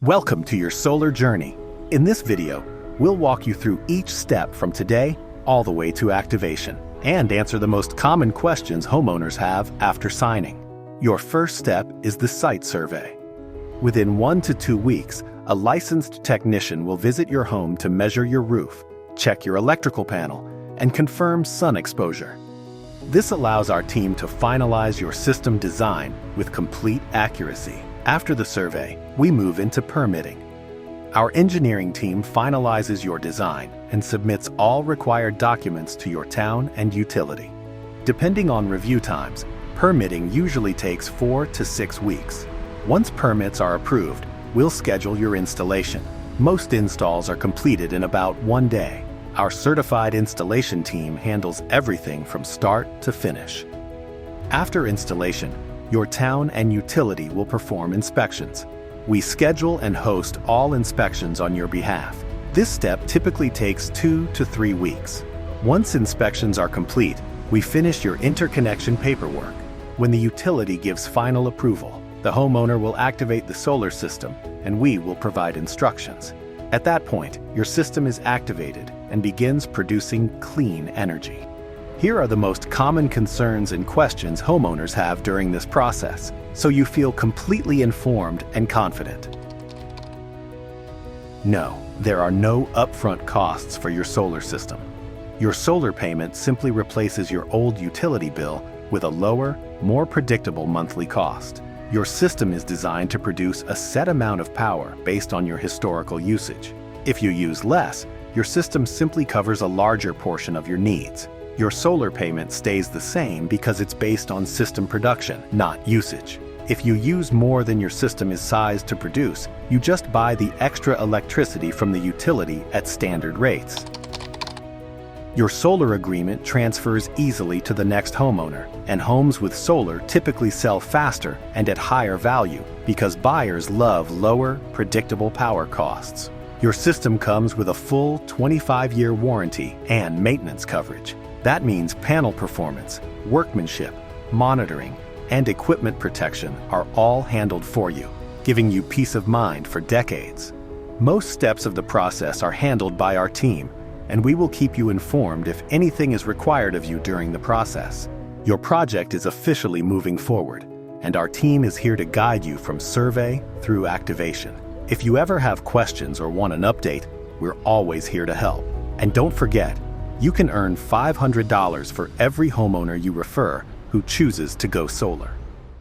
Welcome to your solar journey. In this video, we'll walk you through each step from today all the way to activation and answer the most common questions homeowners have after signing. Your first step is the site survey. Within 1 to 2 weeks, a licensed technician will visit your home to measure your roof, check your electrical panel, and confirm sun exposure. This allows our team to finalize your system design with complete accuracy. After the survey, we move into permitting. Our engineering team finalizes your design and submits all required documents to your town and utility. Depending on review times, permitting usually takes 4 to 6 weeks. Once permits are approved, we'll schedule your installation. Most installs are completed in about 1 day. Our certified installation team handles everything from start to finish. After installation, your town and utility will perform inspections. We schedule and host all inspections on your behalf. This step typically takes 2 to 3 weeks. Once inspections are complete, we finish your interconnection paperwork. When the utility gives final approval, the homeowner will activate the solar system and we will provide instructions. At that point, your system is activated and begins producing clean energy. Here are the most common concerns and questions homeowners have during this process, so you feel completely informed and confident. No, there are no upfront costs for your solar system. Your solar payment simply replaces your old utility bill with a lower, more predictable monthly cost. Your system is designed to produce a set amount of power based on your historical usage. If you use less, your system simply covers a larger portion of your needs. Your solar payment stays the same because it's based on system production, not usage. If you use more than your system is sized to produce, you just buy the extra electricity from the utility at standard rates. Your solar agreement transfers easily to the next homeowner, and homes with solar typically sell faster and at higher value because buyers love lower, predictable power costs. Your system comes with a full 25-year warranty and maintenance coverage. That means panel performance, workmanship, monitoring, and equipment protection are all handled for you, giving you peace of mind for decades. Most steps of the process are handled by our team, and we will keep you informed if anything is required of you during the process. Your project is officially moving forward, and our team is here to guide you from survey through activation. If you ever have questions or want an update, we're always here to help. And don't forget, you can earn $500 for every homeowner you refer who chooses to go solar.